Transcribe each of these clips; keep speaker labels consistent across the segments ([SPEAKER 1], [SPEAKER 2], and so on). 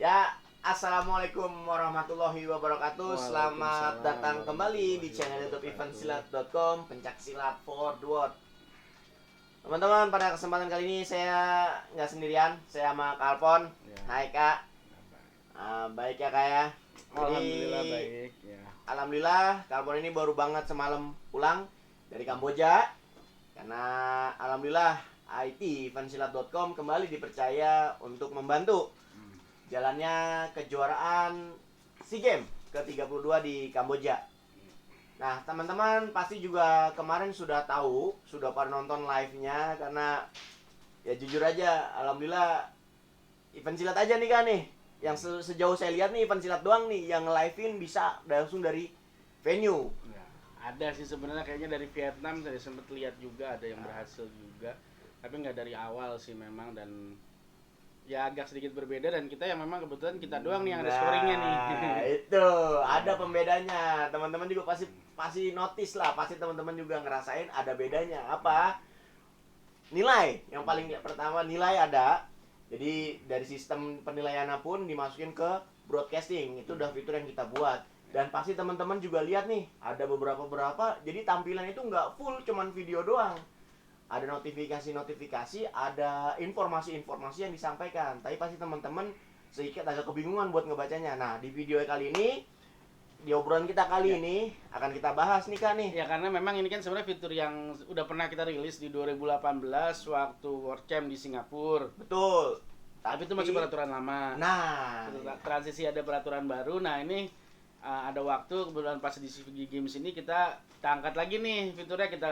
[SPEAKER 1] Ya, assalamualaikum warahmatullahi wabarakatuh. Selamat datang kembali di channel YouTube eventsilat.com, pencaksilat for the world. Teman-teman, pada kesempatan kali ini saya nggak sendirian, saya sama Kak Alpon.
[SPEAKER 2] Ya.
[SPEAKER 1] Hai Kak. Baik ya Kak ya.
[SPEAKER 2] Alhamdulillah baik ya.
[SPEAKER 1] Alhamdulillah, Kak Alpon ini baru banget semalam pulang dari Kamboja. Karena alhamdulillah IT eventsilat.com kembali dipercaya untuk membantu jalannya kejuaraan SEA Games ke-32 di Kamboja. Nah, teman-teman pasti juga kemarin sudah tahu, sudah pada nonton live-nya, karena ya jujur aja, alhamdulillah event silat aja nih kan nih. Yang sejauh saya lihat nih event silat doang nih yang live-in bisa langsung dari venue.
[SPEAKER 2] Ya, ada sih sebenarnya kayaknya dari Vietnam saya sempat lihat juga ada yang berhasil juga. Tapi nggak dari awal sih memang, dan ya agak sedikit berbeda, dan kita yang memang kebetulan kita doang nih yang ada scoringnya nih.
[SPEAKER 1] Itu ada pembedanya. Teman-teman juga pasti notice lah, pasti teman-teman juga ngerasain ada bedanya. Apa? Nilai. Yang paling pertama nilai ada. Jadi dari sistem penilaian pun dimasukin ke broadcasting. Itu udah fitur yang kita buat. Dan pasti teman-teman juga lihat nih, ada beberapa jadi tampilan itu nggak full cuman video doang. Ada notifikasi, ada informasi-informasi yang disampaikan. Tapi pasti teman-teman sedikit agak kebingungan buat ngebacanya. Nah, di video kali ini, di obrolan kita kali ini akan kita bahas nih Kak nih.
[SPEAKER 2] Ya karena memang ini kan sebenarnya fitur yang udah pernah kita rilis di 2018 waktu World Champ di Singapura.
[SPEAKER 1] Betul.
[SPEAKER 2] Tapi itu masih peraturan lama.
[SPEAKER 1] Nah,
[SPEAKER 2] Transisi ada peraturan baru. Nah, ini ada waktu kebetulan pas di SEA Games ini kita angkat lagi nih fiturnya, kita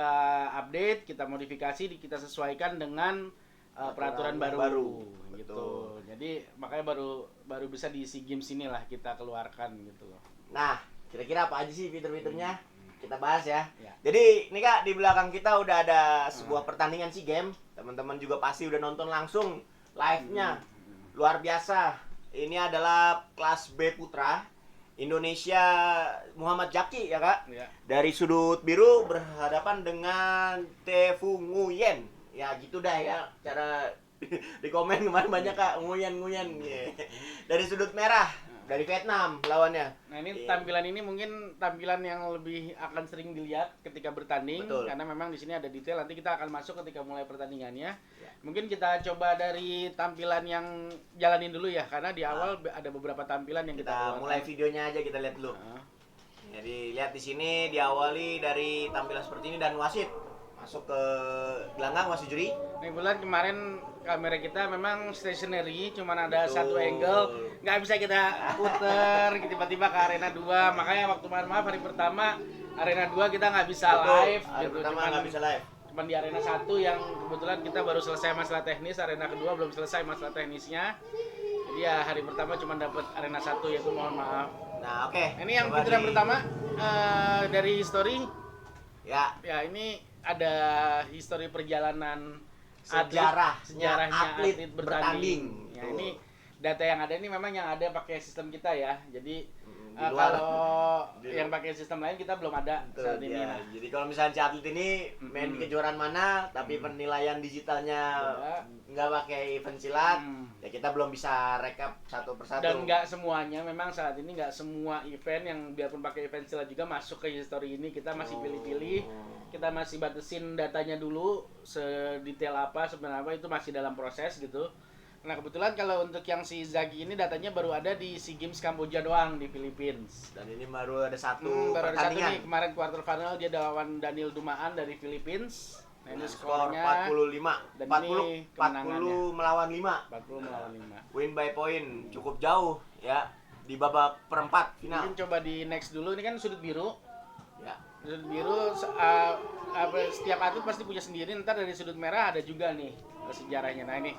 [SPEAKER 2] update, kita modifikasi, kita sesuaikan dengan peraturan baru gitu.
[SPEAKER 1] Betul.
[SPEAKER 2] Jadi makanya baru bisa di SEA Games inilah kita keluarkan gitu loh.
[SPEAKER 1] Nah, kira-kira apa aja sih fitur-fiturnya? Kita bahas ya.
[SPEAKER 2] Ya.
[SPEAKER 1] Jadi, ini Kak, di belakang kita udah ada sebuah pertandingan SEA Games. Teman-teman juga pasti udah nonton langsung live-nya. Luar biasa. Ini adalah kelas B Putra. Indonesia Muhammad Jaki ya Kak.
[SPEAKER 2] Ya.
[SPEAKER 1] Dari sudut biru berhadapan dengan Tefu Nguyen. Ya gitu dah ya cara di komen kemarin banyak Kak, Nguyen. Yeah. Dari sudut merah dari Vietnam lawannya.
[SPEAKER 2] Nah, ini tampilan ini mungkin tampilan yang lebih akan sering dilihat ketika bertanding.
[SPEAKER 1] Betul.
[SPEAKER 2] Karena memang di sini ada detail, nanti kita akan masuk ketika mulai pertandingannya.
[SPEAKER 1] Ya.
[SPEAKER 2] Mungkin kita coba dari tampilan yang jalanin dulu ya, karena di awal ada beberapa tampilan yang kita
[SPEAKER 1] Kita mulai videonya aja, kita lihat dulu. Jadi lihat di sini diawali dari tampilan seperti ini dan wasit masuk ke gelanggang, wasit juri.
[SPEAKER 2] Nih bulan kemarin kamera kita memang stationary, cuman ada
[SPEAKER 1] Betul.
[SPEAKER 2] satu angle, nggak bisa kita puter tiba-tiba ke arena 2. Makanya waktu maaf hari pertama arena 2 kita nggak bisa live
[SPEAKER 1] Hari
[SPEAKER 2] gitu.
[SPEAKER 1] pertama nggak bisa live.
[SPEAKER 2] Cuman di arena 1 yang kebetulan kita baru selesai masalah teknis, arena kedua belum selesai masalah teknisnya. Jadi ya hari pertama cuma dapat arena 1, yaitu mohon maaf.
[SPEAKER 1] Nah, oke.
[SPEAKER 2] Ini yang fitur yang pertama dari history.
[SPEAKER 1] Ya,
[SPEAKER 2] Ya, ini ada history perjalanan
[SPEAKER 1] sejarahnya
[SPEAKER 2] sejarahnya
[SPEAKER 1] atlet
[SPEAKER 2] bertanding. Ya,
[SPEAKER 1] Tuh.
[SPEAKER 2] ini data yang ada ini memang yang ada pakai sistem kita ya. Jadi
[SPEAKER 1] di luar.
[SPEAKER 2] kalau
[SPEAKER 1] Di
[SPEAKER 2] yang pakai sistem lain kita belum ada
[SPEAKER 1] Betul,
[SPEAKER 2] saat ini.
[SPEAKER 1] ya.
[SPEAKER 2] Nah,
[SPEAKER 1] Jadi kalau misalnya si atlet ini main di kejuaraan mana, tapi penilaian digitalnya nggak pakai event silat, ya kita belum bisa rekap satu persatu.
[SPEAKER 2] dan nggak semuanya, memang saat ini nggak semua event yang biarpun pakai event silat juga masuk ke history ini. Kita masih pilih-pilih, kita masih batasin datanya dulu sedetail apa sebenarnya apa, itu masih dalam proses gitu. Nah kebetulan kalau untuk yang si Zaki ini datanya baru ada di SEA Games Kamboja doang di Philippines.
[SPEAKER 1] Dan ini baru ada satu
[SPEAKER 2] Baru ada satu
[SPEAKER 1] pertandingan.
[SPEAKER 2] nih, kemarin quarter final dia lawan Daniel Dumaan dari Philippines. Nah, ini
[SPEAKER 1] Skor
[SPEAKER 2] skornya
[SPEAKER 1] 45,
[SPEAKER 2] dan
[SPEAKER 1] 40,
[SPEAKER 2] ini
[SPEAKER 1] 40 melawan 5.
[SPEAKER 2] 40 melawan 5.
[SPEAKER 1] Win by point, cukup jauh ya di babak perempat final.
[SPEAKER 2] Mungkin coba di next dulu, ini kan sudut biru.
[SPEAKER 1] Ya.
[SPEAKER 2] Sudut biru setiap atlet pasti punya sendiri. Ntar dari sudut merah ada juga nih sejarahnya. Nah ini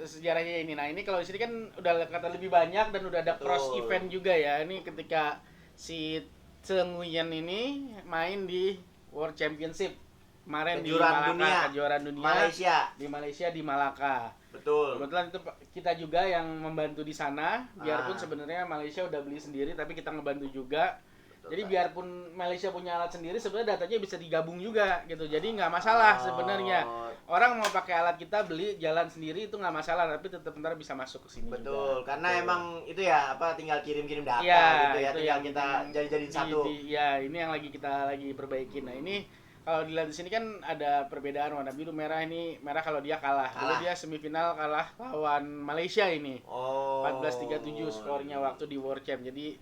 [SPEAKER 2] sejarahnya ini. Nah ini kalau di sini kan udah kata lebih banyak dan udah ada cross
[SPEAKER 1] Betul.
[SPEAKER 2] event juga ya. Ini ketika si Cheng Nguyen ini main di World Championship kemarin di Malaka, kejuaraan dunia
[SPEAKER 1] Malaysia.
[SPEAKER 2] di Malaysia di Malaka.
[SPEAKER 1] Betul.
[SPEAKER 2] Kebetulan itu kita juga yang membantu di sana. Biarpun sebenarnya Malaysia udah beli sendiri, tapi kita ngebantu juga. Jadi biarpun Malaysia punya alat sendiri, sebenarnya datanya bisa digabung juga gitu. Jadi nggak masalah sebenarnya. Orang mau pakai alat kita beli jalan sendiri itu nggak masalah, tapi tetap ntar bisa masuk ke sini.
[SPEAKER 1] Betul,
[SPEAKER 2] juga.
[SPEAKER 1] karena emang itu ya apa tinggal kirim-kirim data
[SPEAKER 2] ya,
[SPEAKER 1] gitu ya,
[SPEAKER 2] itu
[SPEAKER 1] tinggal
[SPEAKER 2] yang
[SPEAKER 1] kita jadiin satu.
[SPEAKER 2] Ya, ini yang kita lagi perbaikin. Nah, ini kalau dilihat di sini kan ada perbedaan warna biru merah. Ini merah kalau dia kalah. Dulu dia semifinal kalah lawan Malaysia ini. 14-37 skornya waktu di World Champ. Jadi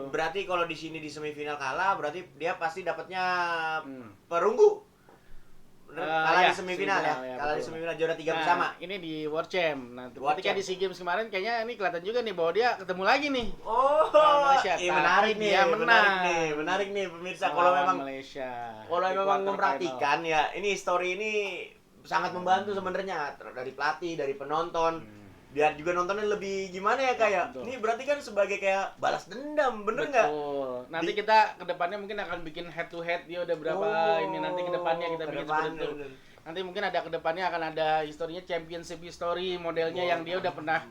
[SPEAKER 1] berarti kalau di sini di semifinal kalah, berarti dia pasti dapatnya perunggu. Kalah di semifinal ya. Kalah di semifinal juara 3 bersama.
[SPEAKER 2] Ini di World Champ. Nah, ketika di SEA Games kemarin kayaknya ini kelihatan juga nih bahwa dia ketemu lagi nih.
[SPEAKER 1] Malaysia. Menarik nih, menarik nih pemirsa kalau memang
[SPEAKER 2] Malaysia.
[SPEAKER 1] Kalau memang memperhatikan ya, ini story ini sangat membantu sebenarnya dari pelatih, dari penonton. Biar juga nontonnya lebih gimana ya kayak. Ini berarti kan sebagai kayak balas dendam, bener nggak?
[SPEAKER 2] Betul. Nanti kita kedepannya mungkin akan bikin head to head, dia udah berapa ini nanti kedepannya kita bikin seperti itu. Nanti mungkin ada kedepannya akan ada historinya championship history modelnya yang dia udah pernah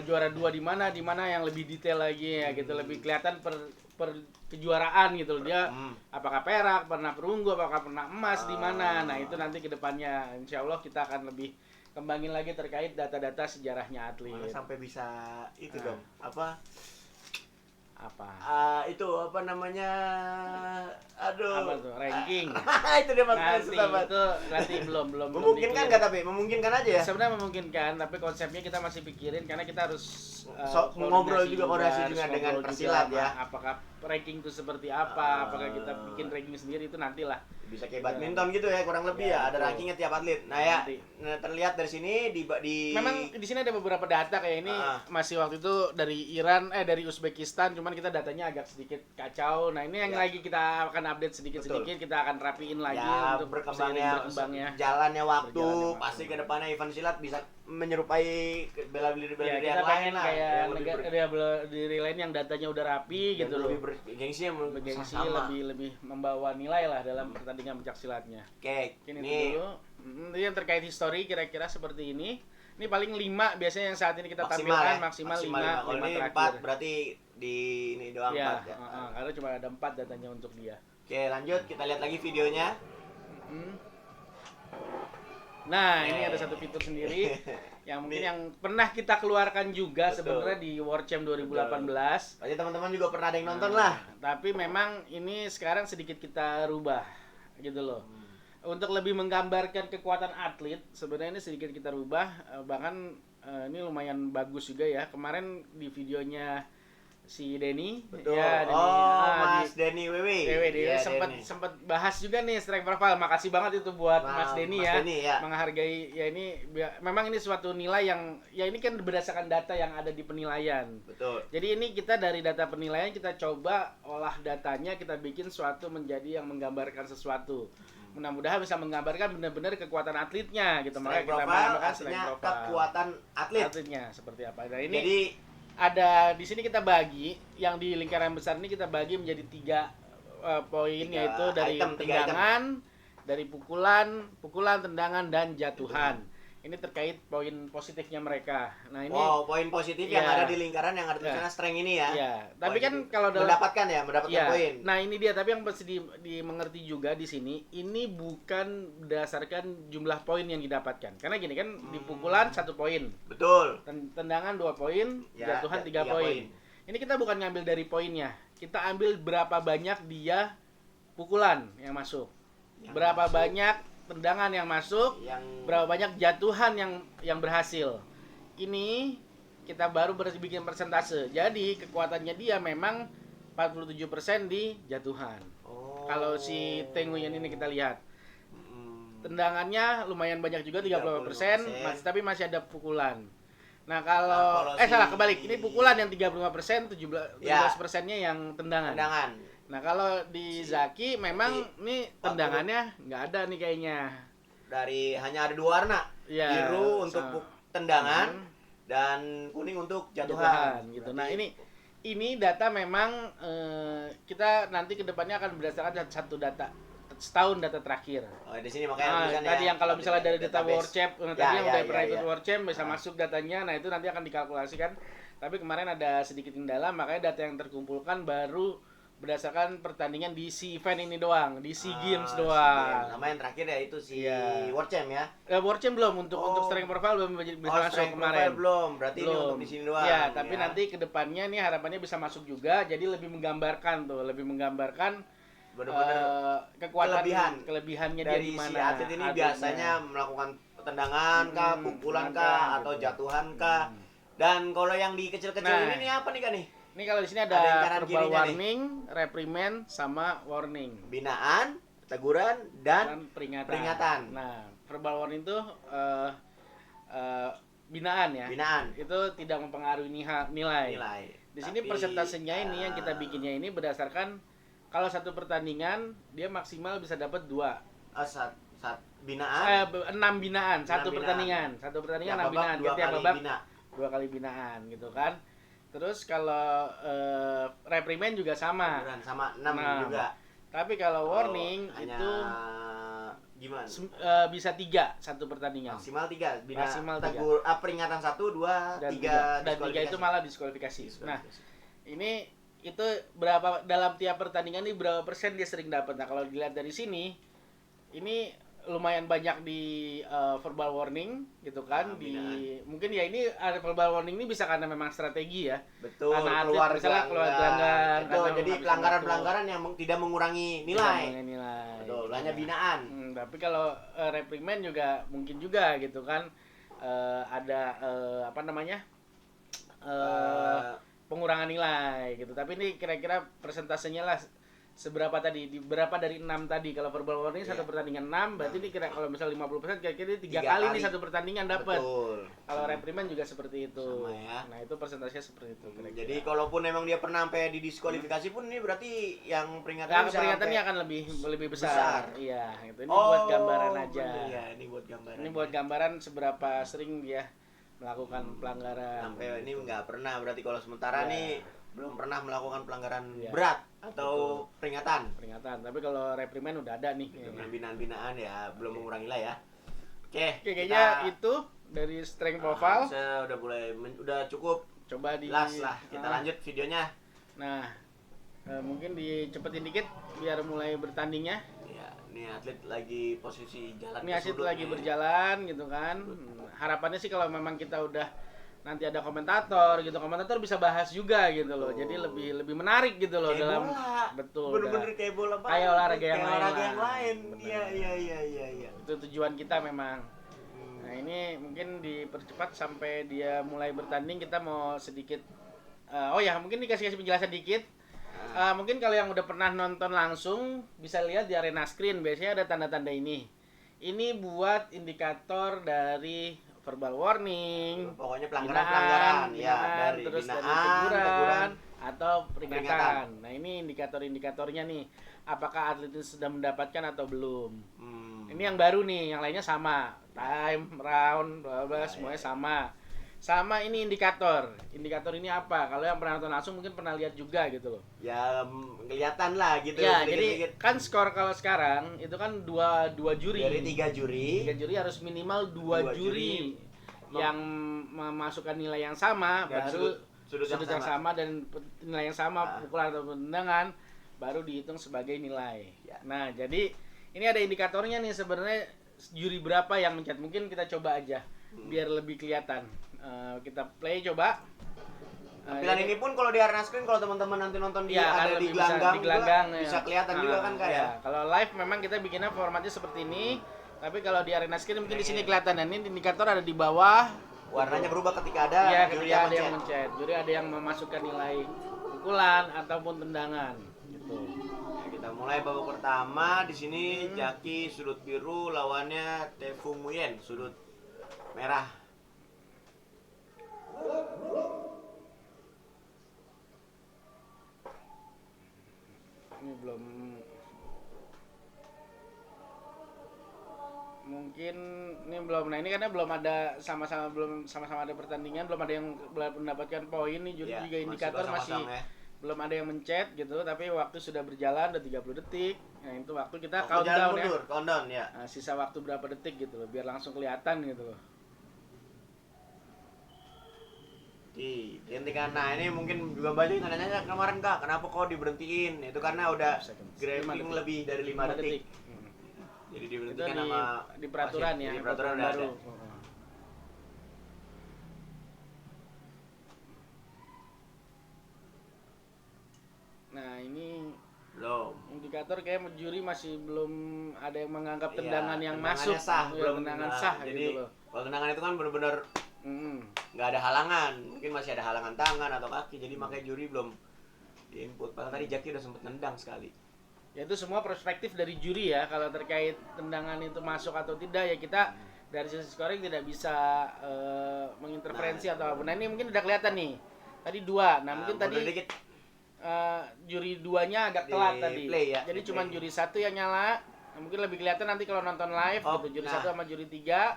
[SPEAKER 2] juara 2 di mana yang lebih detail lagi ya gitu, lebih kelihatan per kejuaraan gitu loh. Dia apakah perak, pernah perunggu, apakah pernah emas di mana. Nah, itu nanti kedepannya insya Allah kita akan lebih kembangin lagi terkait data-data sejarahnya atlet.
[SPEAKER 1] Mana sampai bisa itu dong. Apa? Itu apa namanya? Aduh.
[SPEAKER 2] Apa tuh? Ranking.
[SPEAKER 1] Itu dia maksudnya
[SPEAKER 2] nanti belum
[SPEAKER 1] memungkinkan nggak tapi memungkinkan aja ya.
[SPEAKER 2] Sebenarnya memungkinkan, tapi konsepnya kita masih pikirin karena kita harus
[SPEAKER 1] ngobrol juga koordinasi juga dengan persilat ya.
[SPEAKER 2] Apakah ranking itu seperti apa? Apakah kita bikin ranking sendiri itu nantilah.
[SPEAKER 1] Bisa kayak badminton gitu ya kurang lebih ya, ada rankingnya tiap atlet. Nah ya, terlihat dari sini di
[SPEAKER 2] memang di sini ada beberapa data kayak ini masih waktu itu dari Iran dari Uzbekistan, cuman kita datanya agak sedikit kacau. Nah, ini yang lagi kita akan update sedikit-sedikit, kita akan rapiin lagi untuk
[SPEAKER 1] berkembangnya jalannya waktu. Pasti ke depannya event silat bisa menyerupai bela diri yang lain lah.
[SPEAKER 2] Kayak negara diri lain yang datanya udah rapi gitu loh.
[SPEAKER 1] Lebih bergengsi
[SPEAKER 2] lebih membawa nilai lah dalam pertandingan pencaksilatnya.
[SPEAKER 1] Oke,
[SPEAKER 2] ini dulu. Ini yang terkait histori kira-kira seperti ini. Ini paling 5 biasanya yang saat ini kita tampilkan maksimal 5
[SPEAKER 1] kalau ini
[SPEAKER 2] terakhir.
[SPEAKER 1] 4 berarti di ini doang 4 ya.
[SPEAKER 2] Karena cuma ada 4 datanya untuk dia.
[SPEAKER 1] Oke, lanjut kita lihat lagi videonya.
[SPEAKER 2] Nah, ini ada satu fitur sendiri yang mungkin yang pernah kita keluarkan juga sebenarnya di World Champ 2018.
[SPEAKER 1] Pasti teman-teman juga pernah ada yang nonton lah.
[SPEAKER 2] Tapi memang ini sekarang sedikit kita rubah gitu loh. Untuk lebih menggambarkan kekuatan atlet, sebenarnya ini sedikit kita rubah, bahkan ini lumayan bagus juga ya. Kemarin di videonya si Denny,
[SPEAKER 1] betul.
[SPEAKER 2] Ya,
[SPEAKER 1] Mas Denny
[SPEAKER 2] dia sempat bahas juga nih strength profile. Makasih banget itu buat Mas Denny ya, menghargai ya ini. Memang ini suatu nilai yang ya ini kan berdasarkan data yang ada di penilaian.
[SPEAKER 1] Betul.
[SPEAKER 2] Jadi ini kita dari data penilaian kita coba olah datanya, kita bikin suatu menjadi yang menggambarkan sesuatu. Mudah-mudahan bisa menggambarkan benar-benar kekuatan atletnya gitu. Makanya kita menamakan strength profile.
[SPEAKER 1] Kekuatan atletnya
[SPEAKER 2] seperti apa. Nah, ini jadi ada di sini kita bagi yang di lingkaran besar ini kita bagi menjadi 3 poin, yaitu dari tendangan, dari pukulan, tendangan dan jatuhan. Ini terkait poin positifnya mereka. Nah, ini
[SPEAKER 1] poin positif yang ada di lingkaran yang ada tulisannya strength ini ya.
[SPEAKER 2] Iya, tapi kan kalau
[SPEAKER 1] mendapatkan poin.
[SPEAKER 2] Nah, ini dia, tapi yang mesti dimengerti juga di sini, ini bukan berdasarkan jumlah poin yang didapatkan. Karena gini kan, di pukulan 1 poin.
[SPEAKER 1] Betul.
[SPEAKER 2] Tendangan 2 poin, jatuhan 3 poin. Ini kita bukan ngambil dari poinnya. Kita ambil berapa banyak dia pukulan yang masuk. Berapa banyak tendangan yang masuk, berapa banyak jatuhan yang berhasil. Ini kita baru bikin persentase. Jadi kekuatannya dia memang 47% di jatuhan. Kalau si Teng Nguyen ini kita lihat. Tendangannya lumayan banbanyak juga 30%, tapi masih ada pukulan. Nah, kalau salah kebalik. Ini pukulan yang 35%, 17%-nya yang tendangan. Nah, kalau di Zaki memang ini tendangannya nggak ada nih kayaknya.
[SPEAKER 1] Hanya ada 2 warna. Biru untuk tendangan dan kuning untuk jatuhan
[SPEAKER 2] gitu. Nah, ini data memang kita nanti kedepannya akan berdasarkan satu data setahun data terakhir.
[SPEAKER 1] Di sini makanya
[SPEAKER 2] tadi yang kalau misalnya dari data World Champ, tadi yang udah pernah ikut World Champ bisa masuk datanya. Nah, itu nanti akan dikalkulasikan. Tapi kemarin ada sedikit kendala, makanya data yang terkumpulkan baru berdasarkan pertandingan di si event ini doang, di SEA Games
[SPEAKER 1] SEA
[SPEAKER 2] doang.
[SPEAKER 1] Games. Nama yang terakhir ya itu si
[SPEAKER 2] Iya.
[SPEAKER 1] World Champ ya.
[SPEAKER 2] World Champ belum untuk strength profile belum bisa masuk
[SPEAKER 1] strength
[SPEAKER 2] kemarin.
[SPEAKER 1] profile belum. Berarti ini untuk di sini doang.
[SPEAKER 2] Ya, tapi nanti kedepannya nih harapannya bisa masuk juga, jadi lebih menggambarkan
[SPEAKER 1] benar-benar
[SPEAKER 2] kekuatan
[SPEAKER 1] dari
[SPEAKER 2] kelebihannya dia di mana.
[SPEAKER 1] si atlet ini biasanya melakukan tendangan kah, pukulan kah, atau
[SPEAKER 2] gitu.
[SPEAKER 1] jatuhan kah. Dan kalau yang di kecil-kecil
[SPEAKER 2] Nah,
[SPEAKER 1] ini nih apa nih kan nih?
[SPEAKER 2] Ini kalau di sini
[SPEAKER 1] Ada yang
[SPEAKER 2] ada
[SPEAKER 1] kanan
[SPEAKER 2] verbal
[SPEAKER 1] kirinya
[SPEAKER 2] warning, reprimand, sama warning.
[SPEAKER 1] Binaan, teguran, dan peringatan.
[SPEAKER 2] Nah, verbal warning itu binaan ya.
[SPEAKER 1] Binaan.
[SPEAKER 2] Itu tidak mempengaruhi nilai. Di sini persentasenya ini yang kita bikinnya ini berdasarkan kalau satu pertandingan dia maksimal bisa dapat 2.
[SPEAKER 1] Binaan.
[SPEAKER 2] 6 binaan, satu pertandingan. Satu pertandingan 6 binaan. Tiap babak 2 kali binaan gitu kan. Terus kalau reprimand juga sama.
[SPEAKER 1] Sama 6 juga.
[SPEAKER 2] Tapi kalau warning
[SPEAKER 1] hanya
[SPEAKER 2] itu
[SPEAKER 1] gimana?
[SPEAKER 2] Bisa 3 satu pertandingan.
[SPEAKER 1] Maksimal 3.
[SPEAKER 2] Maksimal 3.
[SPEAKER 1] Peringatan 1, 2, 3.
[SPEAKER 2] Dan 3 itu malah diskualifikasi. Nah, ini itu berapa dalam tiap pertandingan ini berapa persen dia sering dapat. Nah, kalau dilihat dari sini ini lumayan banyak di verbal warning gitu kan. Mungkin ya ini ada verbal warning ini bisa karena memang strategi ya.
[SPEAKER 1] Betul.
[SPEAKER 2] Karena atlet misalnya keluar gelanggang.
[SPEAKER 1] Jadi pelanggaran-pelanggaran yang tidak mengurangi nilai. Betul, hanya
[SPEAKER 2] gitu.
[SPEAKER 1] binaan.
[SPEAKER 2] Tapi kalau reprimand juga mungkin juga gitu kan. Ada pengurangan nilai gitu. Tapi ini kira-kira persentasenya lah seberapa tadi, berapa dari 6 tadi. Kalau verbal warning satu pertandingan 6, berarti ini kira kalau misal 50% kira-kira 3 kali nih satu pertandingan dapat. Kalau reprimand juga seperti itu.
[SPEAKER 1] Sama ya.
[SPEAKER 2] Nah, itu persentasenya seperti itu kira-kira.
[SPEAKER 1] Jadi kalaupun memang dia pernah sampai didiskualifikasi pun ini berarti yang
[SPEAKER 2] peringatannya akan lebih besar. Iya, itu ini buat gambaran aja.
[SPEAKER 1] Iya, ini buat gambaran.
[SPEAKER 2] Ini buat gambaran seberapa sering dia melakukan pelanggaran.
[SPEAKER 1] Sampai ini nggak pernah berarti kalau sementara nih belum pernah melakukan pelanggaran berat atau peringatan.
[SPEAKER 2] Tapi kalau reprimand udah ada nih.
[SPEAKER 1] Binaan-binaan ya, belum mengurangi lah ya. Oke,
[SPEAKER 2] kayaknya itu dari strength profile.
[SPEAKER 1] Saya udah cukup.
[SPEAKER 2] Coba di
[SPEAKER 1] last lah. Kita lanjut videonya.
[SPEAKER 2] Nah, mungkin dicepetin dikit biar mulai bertandingnya.
[SPEAKER 1] Ya, ini atlet lagi posisi jalan.
[SPEAKER 2] Ini atlet lagi berjalan gitu kan. Harapannya sih kalau memang kita udah nanti ada komentator bisa bahas juga gitu loh. Jadi lebih menarik gitu loh
[SPEAKER 1] kayak
[SPEAKER 2] dalam
[SPEAKER 1] bola.
[SPEAKER 2] Betul.
[SPEAKER 1] Bener-bener kayak bola banget.
[SPEAKER 2] Kayak olahraga yang
[SPEAKER 1] lain. Iya.
[SPEAKER 2] Itu tujuan kita memang. Nah, ini mungkin dipercepat sampai dia mulai bertanding. Kita mau sedikit mungkin dikasih penjelasan dikit. Mungkin kalau yang udah pernah nonton langsung bisa lihat di arena screen biasanya ada tanda-tanda ini. Ini buat indikator dari verbal warning,
[SPEAKER 1] pokoknya pelanggaran ya, dari
[SPEAKER 2] terus
[SPEAKER 1] binaan,
[SPEAKER 2] dari
[SPEAKER 1] teguran
[SPEAKER 2] atau peringatan. Nah, ini indikator-indikatornya nih. Apakah atlet itu sudah mendapatkan atau belum? Ini yang baru nih, yang lainnya sama. Time, round, bla bla, semuanya sama. Sama ini indikator. Indikator ini apa? Kalau yang pernah nonton langsung mungkin pernah lihat juga gitu loh.
[SPEAKER 1] Ya, kelihatan lah gitu.
[SPEAKER 2] Ya, jadi kan skor kalau sekarang itu kan dua juri.
[SPEAKER 1] Dari 3 juri.
[SPEAKER 2] 3 juri harus minimal 2 juri yang memasukkan nilai yang sama,
[SPEAKER 1] dan
[SPEAKER 2] baru
[SPEAKER 1] sudut
[SPEAKER 2] yang sama dan nilai yang sama, pukulan atau tendangan baru dihitung sebagai nilai.
[SPEAKER 1] Ya.
[SPEAKER 2] Nah, jadi ini ada indikatornya nih sebenarnya juri berapa yang mencet. Mungkin kita coba aja biar lebih kelihatan. Kita play coba.
[SPEAKER 1] Tampilan ini pun kalau di arena screen kalau teman-teman nanti nonton ada di gelanggang bisa kelihatan juga kan kayak.
[SPEAKER 2] Ya. Kalau live memang kita bikinnya formatnya seperti ini. Tapi kalau di arena screen mungkin di sini kelihatan. Dan ini indikator ada di bawah.
[SPEAKER 1] Warnanya berubah ketika ada
[SPEAKER 2] juri ada yang mencet. Juri ada yang memasukkan nilai pukulan ataupun tendangan gitu.
[SPEAKER 1] Ya, kita mulai babak pertama di sini Jaki sudut biru lawannya Tefu Muyen sudut merah.
[SPEAKER 2] Ini belum mungkin ini belum. Nah, ini karena belum ada sama-sama ada pertandingan, belum ada yang mendapatkan poin nih. Juri juga indikator masih belum ada yang mencet gitu, tapi waktu sudah berjalan udah 30 detik. Nah, itu waktu kita
[SPEAKER 1] countdown ya.
[SPEAKER 2] Nah, sisa waktu berapa detik gitu loh biar langsung kelihatan gitu loh.
[SPEAKER 1] Dia dihentikan. Nah ini mungkin juga banyak yang nanya kemarin Kak, kenapa kok diberhentiin? Itu karena udah grappling lebih dari 5 detik. Jadi
[SPEAKER 2] Itu
[SPEAKER 1] diberhentikan sama
[SPEAKER 2] di peraturan
[SPEAKER 1] wasit.
[SPEAKER 2] ya,
[SPEAKER 1] Di peraturan udah
[SPEAKER 2] baru.
[SPEAKER 1] ada.
[SPEAKER 2] Nah ini
[SPEAKER 1] Belum.
[SPEAKER 2] indikator kayak juri masih belum ada yang menganggap
[SPEAKER 1] Iya,
[SPEAKER 2] tendangan yang
[SPEAKER 1] tendangannya
[SPEAKER 2] masuk,
[SPEAKER 1] sah,
[SPEAKER 2] ya,
[SPEAKER 1] belum
[SPEAKER 2] tendangan
[SPEAKER 1] nah,
[SPEAKER 2] sah
[SPEAKER 1] jadi
[SPEAKER 2] gitu loh.
[SPEAKER 1] kalau tendangan itu kan benar-benar nggak ada halangan, mungkin masih ada halangan tangan atau kaki, jadi makanya juri belum diinput. Padahal tadi Jaki udah sempet nendang sekali.
[SPEAKER 2] Ya itu semua perspektif dari juri ya, kalau terkait tendangan itu masuk atau tidak ya kita dari sisi scoring tidak bisa menginterferensi atau apa. Nah ini mungkin udah kelihatan nih, tadi 2, nah mungkin
[SPEAKER 1] mundur
[SPEAKER 2] tadi
[SPEAKER 1] dikit.
[SPEAKER 2] juri 2-nya agak
[SPEAKER 1] Di
[SPEAKER 2] telat tadi.
[SPEAKER 1] play ya,
[SPEAKER 2] Jadi
[SPEAKER 1] di
[SPEAKER 2] cuman
[SPEAKER 1] play.
[SPEAKER 2] juri 1 yang nyala. Nah, mungkin lebih kelihatan nanti kalau nonton live
[SPEAKER 1] Oh,
[SPEAKER 2] gitu. Juri
[SPEAKER 1] nah.
[SPEAKER 2] 1 sama juri 3.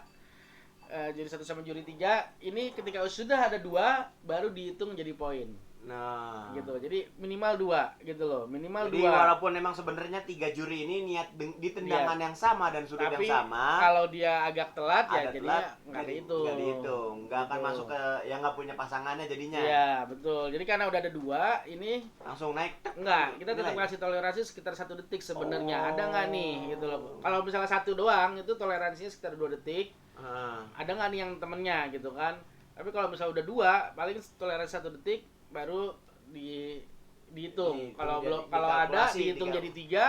[SPEAKER 2] Juri 1 sama juri 3 ini ketika sudah ada 2 baru dihitung jadi poin.
[SPEAKER 1] Nah,
[SPEAKER 2] Gitu. Jadi minimal 2 gitu loh. Minimal
[SPEAKER 1] jadi
[SPEAKER 2] 2.
[SPEAKER 1] walaupun memang sebenarnya 3 juri ini niat di tendangan yang sama dan sudut
[SPEAKER 2] Tapi
[SPEAKER 1] yang sama,
[SPEAKER 2] kalau dia agak telat ya
[SPEAKER 1] ada
[SPEAKER 2] jadinya
[SPEAKER 1] telat,
[SPEAKER 2] nggak
[SPEAKER 1] jadi
[SPEAKER 2] dihitung.
[SPEAKER 1] nggak dihitung, nggak akan
[SPEAKER 2] Gitu.
[SPEAKER 1] masuk ke yang nggak punya pasangannya jadinya.
[SPEAKER 2] Iya, betul. Jadi karena udah ada 2 ini
[SPEAKER 1] Langsung naik.
[SPEAKER 2] enggak, kita tetap
[SPEAKER 1] Nilai.
[SPEAKER 2] kasih toleransi sekitar 1 detik sebenarnya.
[SPEAKER 1] Oh.
[SPEAKER 2] Ada nggak nih gitu loh. Kalau misalnya 1 doang itu toleransinya sekitar 2 detik. Ada nggak nih yang temennya gitu kan. Tapi kalau misalnya udah 2 paling toleransi 1 detik baru dihitung. Kalau belum, kalau ada dihitung jadi 3.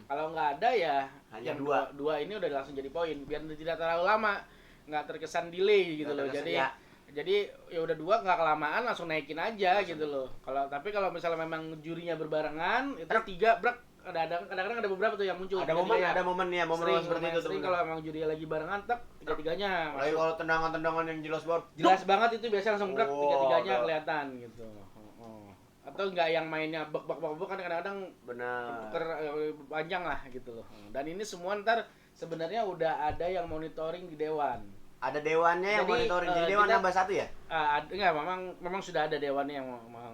[SPEAKER 2] Kalau nggak ada ya
[SPEAKER 1] Hanya
[SPEAKER 2] yang
[SPEAKER 1] 2.
[SPEAKER 2] 2 ini udah langsung jadi poin biar tidak terlalu lama, nggak terkesan delay gitu loh. Jadi ya udah 2 nggak kelamaan langsung naikin aja gitu loh. Tapi kalau misalnya memang jurinya berbarengan itu 3 brak, kadang-kadang ada beberapa tuh yang muncul.
[SPEAKER 1] Ada momen ya, momen seperti itu
[SPEAKER 2] sering
[SPEAKER 1] tuh.
[SPEAKER 2] kalau memang jurinya lagi barengan tak tiga-tiganya
[SPEAKER 1] Apalagi kalau tendangan-tendangan yang jelas banget.
[SPEAKER 2] jelas banget itu biasanya langsung brak,
[SPEAKER 1] Oh,
[SPEAKER 2] tiga-tiganya
[SPEAKER 1] ada.
[SPEAKER 2] kelihatan gitu. Atau enggak yang mainnya bak kan kadang-kadang
[SPEAKER 1] Benar.
[SPEAKER 2] panjang lah gitu loh. Dan ini semua ntar sebenarnya udah ada yang monitoring di dewan.
[SPEAKER 1] Ada dewannya yang
[SPEAKER 2] Jadi,
[SPEAKER 1] monitoring. Jadi dewan
[SPEAKER 2] kita-
[SPEAKER 1] nambah 1 ya?
[SPEAKER 2] Enggak, memang sudah ada dewannya yang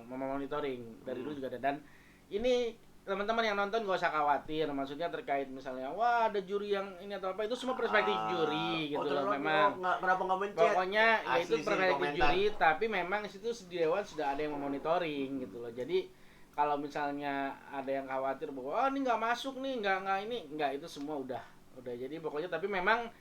[SPEAKER 2] monitoring dari dulu juga ada. Dan ini teman-teman yang nonton gak usah khawatir, maksudnya terkait misalnya wah ada juri yang ini atau apa, itu semua perspektif juri gitu loh memang.
[SPEAKER 1] Kenapa nggak mencet?
[SPEAKER 2] Pokoknya ya itu
[SPEAKER 1] Asli sih,
[SPEAKER 2] perspektif
[SPEAKER 1] komentar.
[SPEAKER 2] juri, tapi memang situ di dewan sudah ada yang memonitoring gitu loh. Jadi kalau misalnya ada yang khawatir bahwa oh ini nggak masuk nih, nggak itu semua udah. Jadi pokoknya tapi memang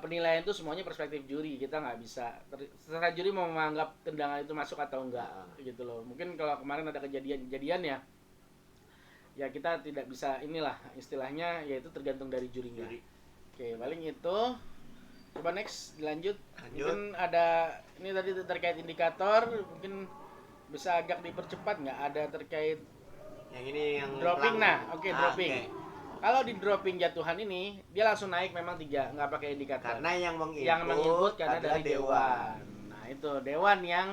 [SPEAKER 2] penilaian itu semuanya perspektif juri, kita nggak bisa setelah juri mau menganggap tendangan itu masuk atau enggak gitu loh. Mungkin kalau kemarin ada kejadian ya kita tidak bisa inilah istilahnya, yaitu tergantung dari jurinya. Oke, paling itu. Coba next dilanjut. Mungkin ada ini tadi terkait indikator, mungkin bisa agak dipercepat nggak, ada terkait
[SPEAKER 1] Yang ini yang
[SPEAKER 2] dropping. Nah, oke, dropping.
[SPEAKER 1] Okay.
[SPEAKER 2] Kalau di dropping jatuhan ini dia langsung naik memang 3, nggak pakai indikator.
[SPEAKER 1] Karena yang
[SPEAKER 2] yang menginput karena
[SPEAKER 1] adalah
[SPEAKER 2] dari dewan. Nah, itu dewan yang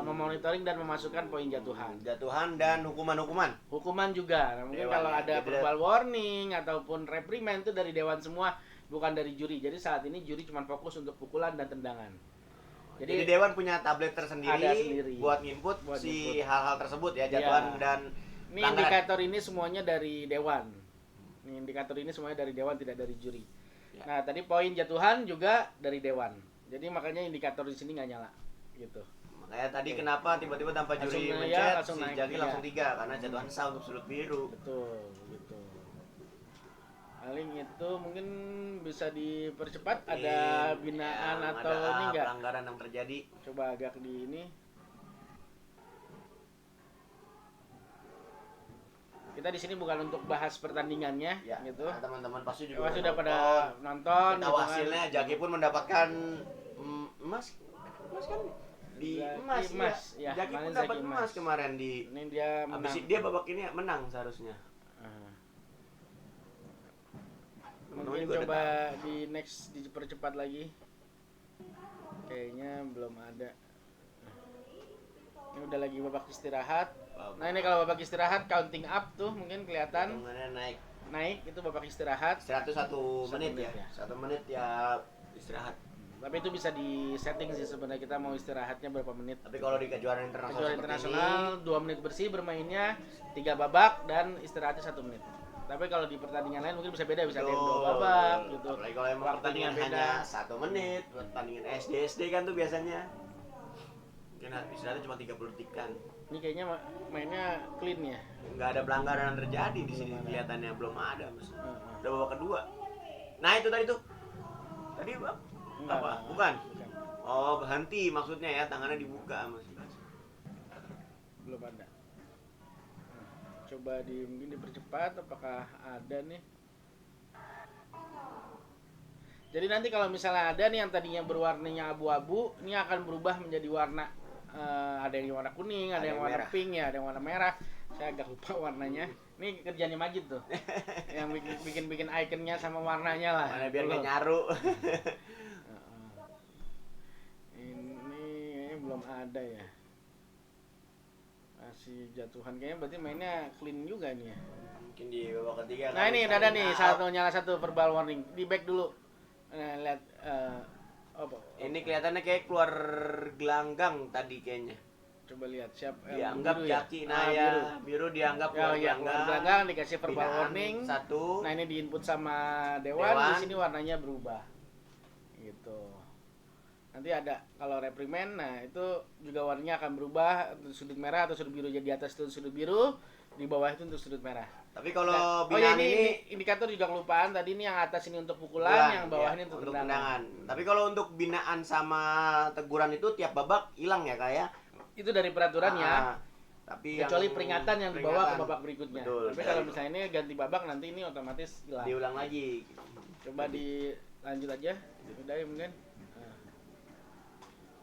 [SPEAKER 2] memonitoring dan memasukkan poin jatuhan.
[SPEAKER 1] Jatuhan dan hukuman-hukuman.
[SPEAKER 2] Hukuman juga. Nah, mungkin
[SPEAKER 1] Dewan
[SPEAKER 2] kalau
[SPEAKER 1] ya,
[SPEAKER 2] ada
[SPEAKER 1] jadi-
[SPEAKER 2] verbal warning ataupun reprimand itu dari dewan semua, bukan dari juri. Jadi saat ini juri cuma fokus untuk pukulan dan tendangan.
[SPEAKER 1] Jadi dewan punya tablet tersendiri
[SPEAKER 2] ada sendiri.
[SPEAKER 1] buat input
[SPEAKER 2] Buat
[SPEAKER 1] si
[SPEAKER 2] input.
[SPEAKER 1] hal-hal tersebut ya, jatuhan
[SPEAKER 2] Iya.
[SPEAKER 1] dan
[SPEAKER 2] Ini
[SPEAKER 1] pelanggaran.
[SPEAKER 2] indikator ini semuanya dari dewan. Ini indikator ini semuanya dari dewan, tidak dari juri.
[SPEAKER 1] Ya.
[SPEAKER 2] Nah, tadi poin jatuhan juga dari dewan. Jadi makanya indikator di sini nggak nyala, gitu.
[SPEAKER 1] Makanya tadi kenapa tiba-tiba tanpa juri
[SPEAKER 2] Langsung, ya,
[SPEAKER 1] mencet
[SPEAKER 2] langsung
[SPEAKER 1] si
[SPEAKER 2] naik
[SPEAKER 1] Jaki
[SPEAKER 2] 3.
[SPEAKER 1] langsung 3 karena jatuhan sah untuk sudut biru.
[SPEAKER 2] Betul, gitu. Paling itu mungkin bisa dipercepat, ada binaan
[SPEAKER 1] Yang
[SPEAKER 2] atau
[SPEAKER 1] ada
[SPEAKER 2] ini enggak?
[SPEAKER 1] pelanggaran yang terjadi.
[SPEAKER 2] Coba agak di ini. Kita di sini bukan untuk bahas pertandingannya,
[SPEAKER 1] Ya,
[SPEAKER 2] gitu.
[SPEAKER 1] nah, teman-teman pasti juga
[SPEAKER 2] Pasti udah
[SPEAKER 1] nonton.
[SPEAKER 2] pada nonton.
[SPEAKER 1] Kita
[SPEAKER 2] gitu kan.
[SPEAKER 1] hasilnya Jaki pun mendapatkan emas kan di
[SPEAKER 2] Zaki
[SPEAKER 1] emas,
[SPEAKER 2] emas,
[SPEAKER 1] ya.
[SPEAKER 2] ya,
[SPEAKER 1] Jaki pun
[SPEAKER 2] kemarin
[SPEAKER 1] dapat
[SPEAKER 2] Zaki
[SPEAKER 1] emas
[SPEAKER 2] emas.
[SPEAKER 1] kemarin di
[SPEAKER 2] Ini dia menang.
[SPEAKER 1] habis dia babak ini menang seharusnya.
[SPEAKER 2] Ah.
[SPEAKER 1] Teman-teman
[SPEAKER 2] Mungkin
[SPEAKER 1] juga
[SPEAKER 2] coba di next dipercepat lagi. Kayaknya belum ada. Ini udah lagi babak istirahat. Nah ini kalau babak istirahat counting up tuh mungkin kelihatan
[SPEAKER 1] Hitungannya naik
[SPEAKER 2] itu babak istirahat.
[SPEAKER 1] 101 menit ya.
[SPEAKER 2] menit ya.
[SPEAKER 1] 1 menit ya istirahat.
[SPEAKER 2] Tapi itu bisa di setting sih sebenarnya, kita mau istirahatnya berapa menit.
[SPEAKER 1] Tapi kalau di kejuaraan internasional
[SPEAKER 2] Kejuaraan
[SPEAKER 1] seperti
[SPEAKER 2] internasional 2 menit bersih bermainnya, 3 babak dan istirahatnya 1 menit. Tapi kalau di pertandingan lain mungkin bisa beda, bisa ada yang 2 babak gitu.
[SPEAKER 1] Apalagi kalau emang
[SPEAKER 2] Waktunya
[SPEAKER 1] pertandingan hanya 1 menit, pertandingan SD kan tuh biasanya. Mungkin istirahatnya cuma 30 detikan.
[SPEAKER 2] Ini kayaknya mainnya clean ya.
[SPEAKER 1] Nggak ada pelanggaran yang terjadi di sini,
[SPEAKER 2] Belum ada.
[SPEAKER 1] kelihatannya belum ada. Mas.
[SPEAKER 2] Heeh.
[SPEAKER 1] Udah babak kedua. Nah itu tadi tuh. Tadi Bang,
[SPEAKER 2] Enggak,
[SPEAKER 1] apa? Bukan. Oh, berhenti maksudnya ya, tangannya dibuka Mas.
[SPEAKER 2] Belum ada. Coba mungkin dipercepat, apakah ada nih? Jadi nanti kalau misalnya ada nih yang tadinya berwarnanya abu-abu, ini akan berubah menjadi warna ada yang warna kuning, ada yang warna
[SPEAKER 1] merah.
[SPEAKER 2] pink ya, ada yang warna merah. Saya agak lupa warnanya. Ini kerjanya Majid tuh. Yang bikin ikonnya sama warnanya lah.
[SPEAKER 1] Mana biar nggak
[SPEAKER 2] Belum.
[SPEAKER 1] nyaru.
[SPEAKER 2] Ini belum ada ya. Masih jatuhan kayaknya, berarti mainnya clean juga nih ya.
[SPEAKER 1] Mungkin di babak ketiga.
[SPEAKER 2] Nah ini udah ada nih nyala satu verbal warning. Di back dulu. Lihat apa?
[SPEAKER 1] Ini kelihatannya kayak keluar gelanggang tadi kayaknya.
[SPEAKER 2] Coba lihat siap
[SPEAKER 1] Dianggap
[SPEAKER 2] biru
[SPEAKER 1] Jaki
[SPEAKER 2] ya?
[SPEAKER 1] Naya, biru dianggap keluar
[SPEAKER 2] Ya, gelanggang dikasih verbal
[SPEAKER 1] Binaan
[SPEAKER 2] warning.
[SPEAKER 1] Satu.
[SPEAKER 2] Nah ini diinput sama Dewan,
[SPEAKER 1] Dewan.
[SPEAKER 2] di sini warnanya berubah. Gitu. Nanti ada kalau reprimand, nah itu juga warnanya akan berubah untuk sudut merah atau sudut biru. Jadi di atas itu sudut biru, di bawah itu untuk sudut merah.
[SPEAKER 1] Tapi kalau
[SPEAKER 2] Oh ya
[SPEAKER 1] binaan
[SPEAKER 2] ini indikator juga kelupaan. Tadi ini yang atas ini untuk pukulan, yang bawah
[SPEAKER 1] ya,
[SPEAKER 2] ini untuk
[SPEAKER 1] tendangan.
[SPEAKER 2] tendangan.
[SPEAKER 1] Tapi kalau untuk binaan sama teguran itu tiap babak hilang ya kayak.
[SPEAKER 2] Itu dari peraturannya.
[SPEAKER 1] Tapi
[SPEAKER 2] Kecuali peringatan yang dibawa ke
[SPEAKER 1] peringatan.
[SPEAKER 2] babak berikutnya.
[SPEAKER 1] Betul.
[SPEAKER 2] Tapi kalau misalnya ini ganti babak nanti ini otomatis hilang.
[SPEAKER 1] Diulang lagi.
[SPEAKER 2] Coba dilanjut aja. Udah ya mungkin. Nah.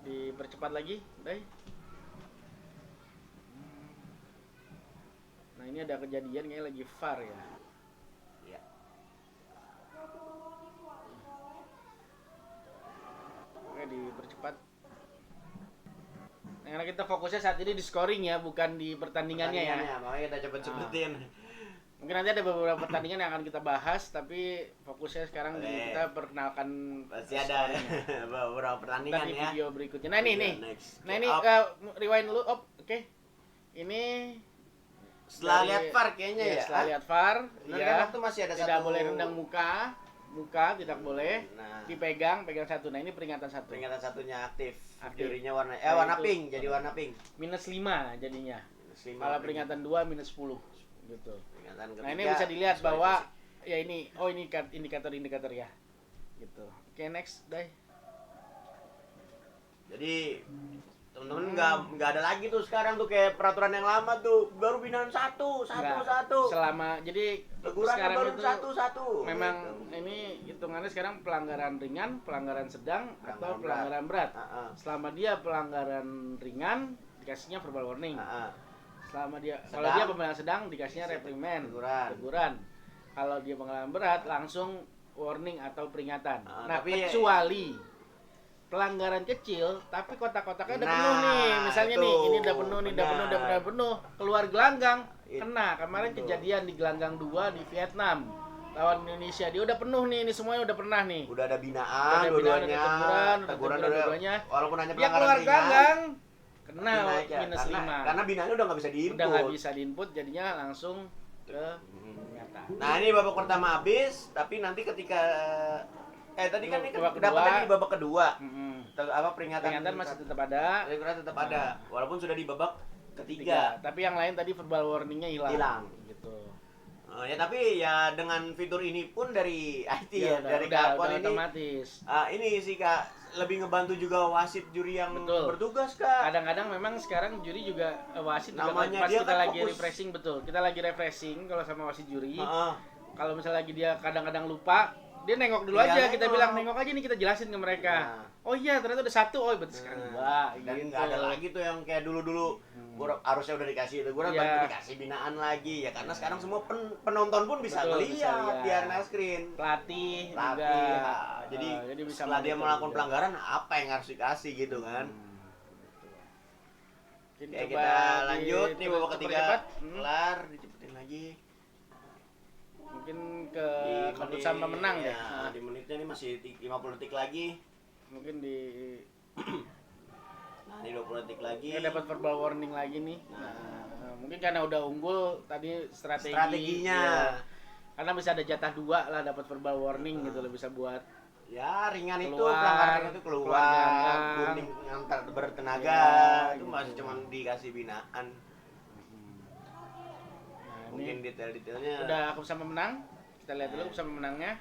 [SPEAKER 2] Dipercepat lagi, udah. Nah, ini ada kejadian kayak lagi VAR ya.
[SPEAKER 1] Ya.
[SPEAKER 2] Oke, dipercepat. Nah, karena kita fokusnya saat ini di scoring ya, bukan di pertandingannya ya.
[SPEAKER 1] Makanya kita cepet-cepetin.
[SPEAKER 2] Mungkin nanti ada beberapa pertandingan yang akan kita bahas, tapi fokusnya sekarang kita perkenalkan
[SPEAKER 1] Pasti ada
[SPEAKER 2] scoringnya.
[SPEAKER 1] beberapa pertandingan
[SPEAKER 2] Ntar di
[SPEAKER 1] ya.
[SPEAKER 2] video berikutnya. Nah ini nih.
[SPEAKER 1] Next.
[SPEAKER 2] Nah ini
[SPEAKER 1] Up.
[SPEAKER 2] rewind dulu. Oke. Ini
[SPEAKER 1] Setelah
[SPEAKER 2] dari-
[SPEAKER 1] lihat VAR kayaknya ya.
[SPEAKER 2] Setelah lihat VAR,
[SPEAKER 1] Benar
[SPEAKER 2] ya.
[SPEAKER 1] kan waktu masih ada
[SPEAKER 2] Tidak
[SPEAKER 1] satu.
[SPEAKER 2] boleh rendang muka tidak boleh.
[SPEAKER 1] Nah,
[SPEAKER 2] Dipegang satu. Nah ini peringatan satu.
[SPEAKER 1] peringatan satunya aktif.
[SPEAKER 2] Aktif.
[SPEAKER 1] Jurinya warna
[SPEAKER 2] Nah,
[SPEAKER 1] warna
[SPEAKER 2] itu.
[SPEAKER 1] pink, jadi warna pink.
[SPEAKER 2] -5 jadinya.
[SPEAKER 1] -5.
[SPEAKER 2] Kalau peringatan 2 -10 gitu.
[SPEAKER 1] Peringatan
[SPEAKER 2] Nah ini
[SPEAKER 1] ketiga,
[SPEAKER 2] bisa dilihat
[SPEAKER 1] sesuai
[SPEAKER 2] bahwa
[SPEAKER 1] posisi.
[SPEAKER 2] ya ini indikator ya. Gitu. Oke, next, Dai.
[SPEAKER 1] Jadi temen-temen nggak ada lagi tuh sekarang tuh kayak peraturan yang lama tuh baru binaan satu.
[SPEAKER 2] Nggak, selama jadi
[SPEAKER 1] Teguran
[SPEAKER 2] sekarang
[SPEAKER 1] baru
[SPEAKER 2] itu
[SPEAKER 1] satu.
[SPEAKER 2] memang
[SPEAKER 1] Gitu.
[SPEAKER 2] ini hitungannya sekarang pelanggaran ringan, pelanggaran sedang, atau
[SPEAKER 1] Pelanggaran
[SPEAKER 2] pelanggaran berat.
[SPEAKER 1] Heeh.
[SPEAKER 2] Selama dia pelanggaran ringan dikasihnya verbal warning.
[SPEAKER 1] Heeh.
[SPEAKER 2] Selama dia
[SPEAKER 1] Sedang.
[SPEAKER 2] kalau dia pelanggaran sedang dikasihnya reprimand, teguran. Kalau dia pelanggaran berat langsung warning atau peringatan. Nah,
[SPEAKER 1] tapi
[SPEAKER 2] kecuali pelanggaran kecil tapi kotak-kotaknya udah
[SPEAKER 1] Nah,
[SPEAKER 2] penuh nih. Misalnya
[SPEAKER 1] itu.
[SPEAKER 2] nih, ini udah penuh nih, udah penuh, keluar gelanggang, kena. Kemarin
[SPEAKER 1] Betul.
[SPEAKER 2] kejadian di gelanggang 2 di Vietnam lawan Indonesia. Dia udah penuh nih, ini semuanya udah pernah nih.
[SPEAKER 1] Udah ada binaan,
[SPEAKER 2] Udah ada binaan,
[SPEAKER 1] dua-duanya.
[SPEAKER 2] udah
[SPEAKER 1] teguran
[SPEAKER 2] dua-duanya.
[SPEAKER 1] Walaupun hanya
[SPEAKER 2] Dia
[SPEAKER 1] pelanggaran
[SPEAKER 2] keluar
[SPEAKER 1] ringan,
[SPEAKER 2] gelanggang, kena
[SPEAKER 1] dinaik ya.
[SPEAKER 2] -5.
[SPEAKER 1] Karena binaannya udah nggak bisa diinput.
[SPEAKER 2] Udah nggak bisa diinput, jadinya langsung ke peringatan.
[SPEAKER 1] Nah ini babak pertama habis, tapi nanti ketika tadi kan ini
[SPEAKER 2] Babak
[SPEAKER 1] dapat
[SPEAKER 2] kedua.
[SPEAKER 1] tadi babak kedua.
[SPEAKER 2] Mm-mm.
[SPEAKER 1] Peringatan
[SPEAKER 2] Peringatan masih tetap ada.
[SPEAKER 1] Peringatan tetap ada, walaupun sudah di babak
[SPEAKER 2] Tiga.
[SPEAKER 1] ketiga.
[SPEAKER 2] Tapi yang lain tadi verbal warningnya hilang.
[SPEAKER 1] Hilang.
[SPEAKER 2] Gitu.
[SPEAKER 1] Ya tapi ya dengan fitur ini pun dari IT ya, dari
[SPEAKER 2] udah
[SPEAKER 1] Kapon ini
[SPEAKER 2] otomatis.
[SPEAKER 1] ini sih Kak lebih ngebantu juga wasit juri yang
[SPEAKER 2] Betul.
[SPEAKER 1] bertugas Kak.
[SPEAKER 2] Kadang-kadang memang sekarang juri juga wasit juga
[SPEAKER 1] Namanya
[SPEAKER 2] pas
[SPEAKER 1] dia
[SPEAKER 2] kita
[SPEAKER 1] kan
[SPEAKER 2] lagi
[SPEAKER 1] fokus.
[SPEAKER 2] refreshing, betul. Kita lagi refreshing kalau sama wasit juri.
[SPEAKER 1] Heeh.
[SPEAKER 2] Kalau misalnya lagi dia kadang-kadang lupa, dia nengok dulu
[SPEAKER 1] Iya,
[SPEAKER 2] aja. Kita
[SPEAKER 1] nengok.
[SPEAKER 2] bilang nengok aja nih, kita jelasin ke mereka.
[SPEAKER 1] Nah.
[SPEAKER 2] Oh iya, ternyata udah satu. Oh berarti sekarang dua.
[SPEAKER 1] Dan
[SPEAKER 2] Gitu.
[SPEAKER 1] nggak ada lagi tuh yang kayak dulu-dulu harusnya udah dikasih itu, gue
[SPEAKER 2] Iya.
[SPEAKER 1] bantu dikasih binaan lagi ya karena sekarang semua penonton pun bisa
[SPEAKER 2] Betul, bisa
[SPEAKER 1] ngeliat
[SPEAKER 2] lihat.
[SPEAKER 1] di arena screen.
[SPEAKER 2] Pelatih juga.
[SPEAKER 1] Tapi jadi,
[SPEAKER 2] bisa
[SPEAKER 1] setelah dia
[SPEAKER 2] monitor
[SPEAKER 1] melakukan
[SPEAKER 2] juga.
[SPEAKER 1] pelanggaran apa yang harus dikasih gitu kan.
[SPEAKER 2] Mungkin
[SPEAKER 1] Oke,
[SPEAKER 2] coba
[SPEAKER 1] kita lanjut nih babak ketiga
[SPEAKER 2] dipercepat.
[SPEAKER 1] kelar, dicepetin lagi.
[SPEAKER 2] Mungkin ke
[SPEAKER 1] Di
[SPEAKER 2] keputusan
[SPEAKER 1] menit-
[SPEAKER 2] pemenang
[SPEAKER 1] ya,
[SPEAKER 2] deh. Nah,
[SPEAKER 1] di menitnya ini masih 50 detik lagi.
[SPEAKER 2] mungkin di
[SPEAKER 1] Nah, ini 20 detik lagi.
[SPEAKER 2] kita dapat verbal warning lagi nih. Nah, mungkin karena udah unggul tadi
[SPEAKER 1] Strateginya.
[SPEAKER 2] ya. Karena bisa ada jatah 2 lah dapat verbal warning gitu loh, bisa buat
[SPEAKER 1] Ya, ringan itu
[SPEAKER 2] Keluar,
[SPEAKER 1] pelanggaran itu
[SPEAKER 2] keluar
[SPEAKER 1] keluar,
[SPEAKER 2] gelanggang.
[SPEAKER 1] kuning antar tenaga,
[SPEAKER 2] Ya,
[SPEAKER 1] itu
[SPEAKER 2] gitu.
[SPEAKER 1] masih cuma dikasih binaan.
[SPEAKER 2] Nah,
[SPEAKER 1] Mungkin
[SPEAKER 2] ini
[SPEAKER 1] detail-detailnya
[SPEAKER 2] udah keputusan pemenang. Kita lihat dulu keputusan pemenangnya.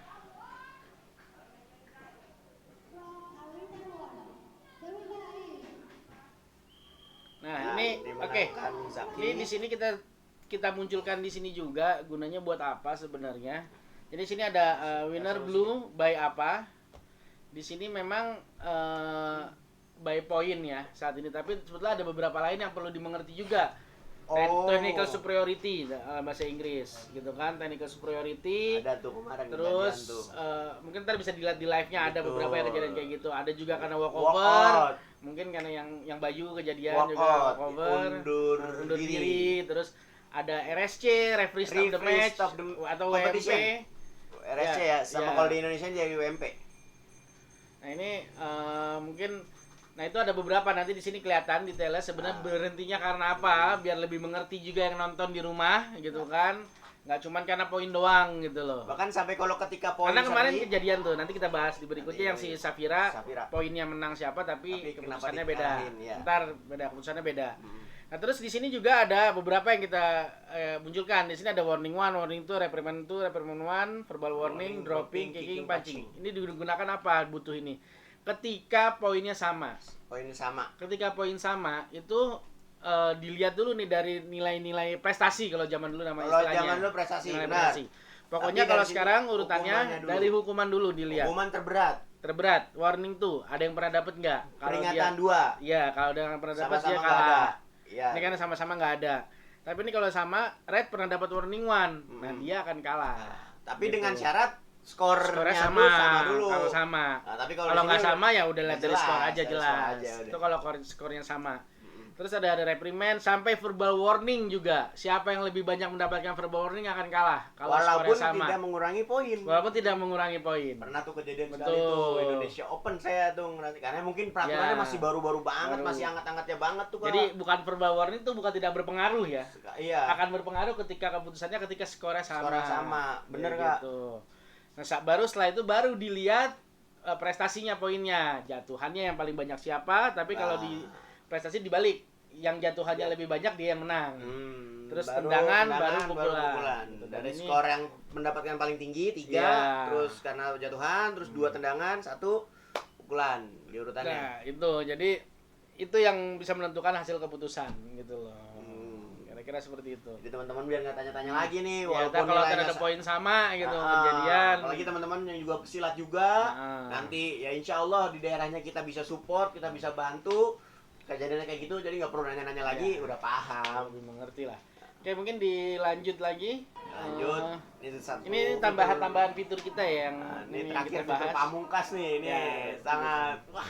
[SPEAKER 2] Nah, ini oke.
[SPEAKER 1] dimenangkan Zaki.
[SPEAKER 2] Ini di sini kita munculkan di sini juga gunanya buat apa sebenarnya. Jadi sini ada winner blue by apa. Di sini memang by point ya saat ini, tapi sebetulnya ada beberapa lain yang perlu dimengerti juga. Technical superiority bahasa Inggris gitu kan, technical superiority.
[SPEAKER 1] Ada tuh kemarin
[SPEAKER 2] Terus
[SPEAKER 1] kejadian tuh.
[SPEAKER 2] mungkin ntar bisa dilihat di live-nya, ada
[SPEAKER 1] Betul.
[SPEAKER 2] beberapa yang kejadian kayak gitu. Ada juga karena
[SPEAKER 1] Walk
[SPEAKER 2] walkover.
[SPEAKER 1] out.
[SPEAKER 2] Mungkin karena yang Bayu kejadian
[SPEAKER 1] Walk
[SPEAKER 2] juga
[SPEAKER 1] out,
[SPEAKER 2] walkover,
[SPEAKER 1] undur
[SPEAKER 2] diri.
[SPEAKER 1] diri.
[SPEAKER 2] Terus ada RSC, referee stop the
[SPEAKER 1] Referee
[SPEAKER 2] match,
[SPEAKER 1] stop the
[SPEAKER 2] atau
[SPEAKER 1] competition.
[SPEAKER 2] WMP.
[SPEAKER 1] RSC
[SPEAKER 2] Ya,
[SPEAKER 1] ya, sama
[SPEAKER 2] ya.
[SPEAKER 1] kalau di Indonesia jadi UMP.
[SPEAKER 2] Nah ini mungkin, nah itu ada beberapa nanti di sini kelihatan detailnya sebenarnya berhentinya karena apa, biar lebih mengerti juga yang nonton di rumah gitu kan, nggak cuman karena poin doang gitu loh.
[SPEAKER 1] Bahkan sampai kalau ketika poin
[SPEAKER 2] Karena kemarin
[SPEAKER 1] seri,
[SPEAKER 2] kejadian tuh, nanti kita bahas di berikutnya yang si Safira,
[SPEAKER 1] Safira.
[SPEAKER 2] poinnya menang siapa tapi
[SPEAKER 1] Tapi kenapa
[SPEAKER 2] keputusannya beda.
[SPEAKER 1] dikalahin, ya.
[SPEAKER 2] Ntar beda keputusannya beda. Nah terus di sini juga ada beberapa yang kita munculkan. Di sini ada warning 1, warning 2, reprimand 2, reprimand 1, verbal warning, dropping, kicking, punching. Ini digunakan apa butuh ini? Ketika poinnya sama.
[SPEAKER 1] poinnya sama.
[SPEAKER 2] Ketika poin sama itu dilihat dulu nih dari nilai-nilai prestasi kalau zaman dulu namanya
[SPEAKER 1] Kalau
[SPEAKER 2] istilahnya.
[SPEAKER 1] zaman dulu prestasi,
[SPEAKER 2] Nilai
[SPEAKER 1] benar.
[SPEAKER 2] prestasi. Pokoknya
[SPEAKER 1] Tapi
[SPEAKER 2] kalau
[SPEAKER 1] dari situ
[SPEAKER 2] sekarang
[SPEAKER 1] hukumannya
[SPEAKER 2] urutannya
[SPEAKER 1] dulu.
[SPEAKER 2] dari hukuman dulu dilihat.
[SPEAKER 1] Hukuman terberat,
[SPEAKER 2] Terberat, warning tuh, ada yang pernah dapat nggak?
[SPEAKER 1] peringatan 2.
[SPEAKER 2] Iya, kalau ada yang pernah dapat dia
[SPEAKER 1] Sama-sama nggak ada.
[SPEAKER 2] kalah.
[SPEAKER 1] Ya.
[SPEAKER 2] Ini kan sama-sama nggak ada. Tapi ini kalau sama, red pernah dapat warning 1, nah dia akan kalah.
[SPEAKER 1] Tapi
[SPEAKER 2] Gitu.
[SPEAKER 1] dengan syarat skornya
[SPEAKER 2] Skornya
[SPEAKER 1] sama, sama dulu.
[SPEAKER 2] Kalau sama.
[SPEAKER 1] Nah, tapi
[SPEAKER 2] Kalau
[SPEAKER 1] di
[SPEAKER 2] nggak
[SPEAKER 1] sini
[SPEAKER 2] sama ya udah lihat dari
[SPEAKER 1] jelas,
[SPEAKER 2] skor aja
[SPEAKER 1] dari skor
[SPEAKER 2] jelas.
[SPEAKER 1] aja udah.
[SPEAKER 2] Itu kalau skornya sama. Terus ada reprimand sampai verbal warning juga. Siapa yang lebih banyak mendapatkan verbal warning akan kalah kalau
[SPEAKER 1] walaupun
[SPEAKER 2] skornya sama.
[SPEAKER 1] tidak mengurangi poin.
[SPEAKER 2] Walaupun tidak mengurangi poin.
[SPEAKER 1] Pernah tuh kejadian sekali
[SPEAKER 2] Betul.
[SPEAKER 1] tuh Indonesia Open saya tuh ngerti karena mungkin peraturannya
[SPEAKER 2] Ya.
[SPEAKER 1] masih baru-baru banget,
[SPEAKER 2] Baru.
[SPEAKER 1] masih hangat-hangatnya banget tuh Kak.
[SPEAKER 2] Jadi bukan verbal warning itu bukan tidak berpengaruh ya.
[SPEAKER 1] Iya.
[SPEAKER 2] Akan berpengaruh ketika keputusannya ketika skornya sama.
[SPEAKER 1] Skornya sama, bener,
[SPEAKER 2] Ya,
[SPEAKER 1] Kak.
[SPEAKER 2] gitu. Nah, baru setelah itu baru dilihat prestasinya, poinnya, jatuhannya yang paling banyak siapa. Tapi kalau di prestasi dibalik, yang jatuhannya lebih banyak dia yang menang. Terus tendangan, baru pukulan. Gitu. Dan
[SPEAKER 1] Dari
[SPEAKER 2] ini-
[SPEAKER 1] skor yang mendapatkan paling tinggi 3,
[SPEAKER 2] Iya.
[SPEAKER 1] terus karena jatuhan, terus 2 tendangan, 1 pukulan di urutannya.
[SPEAKER 2] Nah, itu jadi itu yang bisa menentukan hasil keputusan gitu loh. Kira-kira seperti itu.
[SPEAKER 1] Jadi teman-teman biar nggak tanya-tanya lagi nih,
[SPEAKER 2] Ya,
[SPEAKER 1] walaupun
[SPEAKER 2] kalau
[SPEAKER 1] nilainya
[SPEAKER 2] ada poin sama gitu
[SPEAKER 1] Ah,
[SPEAKER 2] kejadian.
[SPEAKER 1] apalagi teman-teman yang juga pesilat juga, nanti ya insya Allah di daerahnya kita bisa support, kita bisa bantu. Kejadiannya kayak gitu, jadi nggak perlu nanya-nanya lagi, udah paham.
[SPEAKER 2] lebih mengerti lah. Oke, mungkin dilanjut lagi.
[SPEAKER 1] Lanjut,
[SPEAKER 2] Ini tambahan-tambahan fitur kita ya yang
[SPEAKER 1] Nah, ini
[SPEAKER 2] yang
[SPEAKER 1] terakhir
[SPEAKER 2] kita
[SPEAKER 1] fitur
[SPEAKER 2] bahas.
[SPEAKER 1] pamungkas nih, ini
[SPEAKER 2] Ya,
[SPEAKER 1] sangat wah,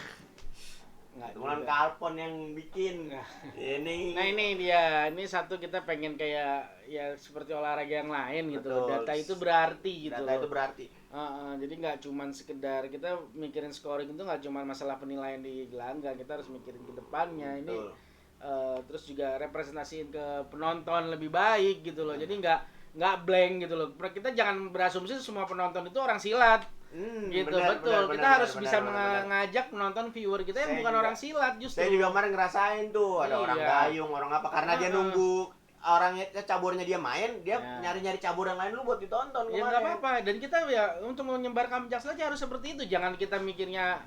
[SPEAKER 2] Nggak
[SPEAKER 1] teman
[SPEAKER 2] juga.
[SPEAKER 1] Kalpon yang bikin.
[SPEAKER 2] Nah.
[SPEAKER 1] Ini.
[SPEAKER 2] Nah ini dia, ini satu kita pengen kayak ya seperti olahraga yang lain gitu.
[SPEAKER 1] Betul.
[SPEAKER 2] Data itu berarti gitu.
[SPEAKER 1] Data itu berarti.
[SPEAKER 2] Jadi nggak cuman sekedar kita mikirin scoring itu nggak cuman masalah penilaian di gelanggang, kita harus mikirin ke depannya. Ini
[SPEAKER 1] Betul.
[SPEAKER 2] terus juga representasiin ke penonton lebih baik gitu loh. Jadi nggak blank gitu loh. Kita jangan berasumsi semua penonton itu orang silat. Gitu,
[SPEAKER 1] benar,
[SPEAKER 2] betul.
[SPEAKER 1] benar,
[SPEAKER 2] Kita
[SPEAKER 1] benar,
[SPEAKER 2] harus
[SPEAKER 1] benar,
[SPEAKER 2] bisa
[SPEAKER 1] benar.
[SPEAKER 2] ngajak penonton viewer kita yang
[SPEAKER 1] Saya
[SPEAKER 2] bukan
[SPEAKER 1] juga-
[SPEAKER 2] orang silat justru.
[SPEAKER 1] Saya juga kemarin ngerasain tuh ada orang
[SPEAKER 2] Iya.
[SPEAKER 1] gayung, orang apa karena dia nunggu orangnya caburnya dia main, dia
[SPEAKER 2] Ya.
[SPEAKER 1] nyari-nyari cabur yang lain dulu buat ditonton
[SPEAKER 2] Ya
[SPEAKER 1] kemarin.
[SPEAKER 2] nggak apa-apa. Dan kita ya untuk menyebarkan saja harus seperti itu. Jangan kita mikirnya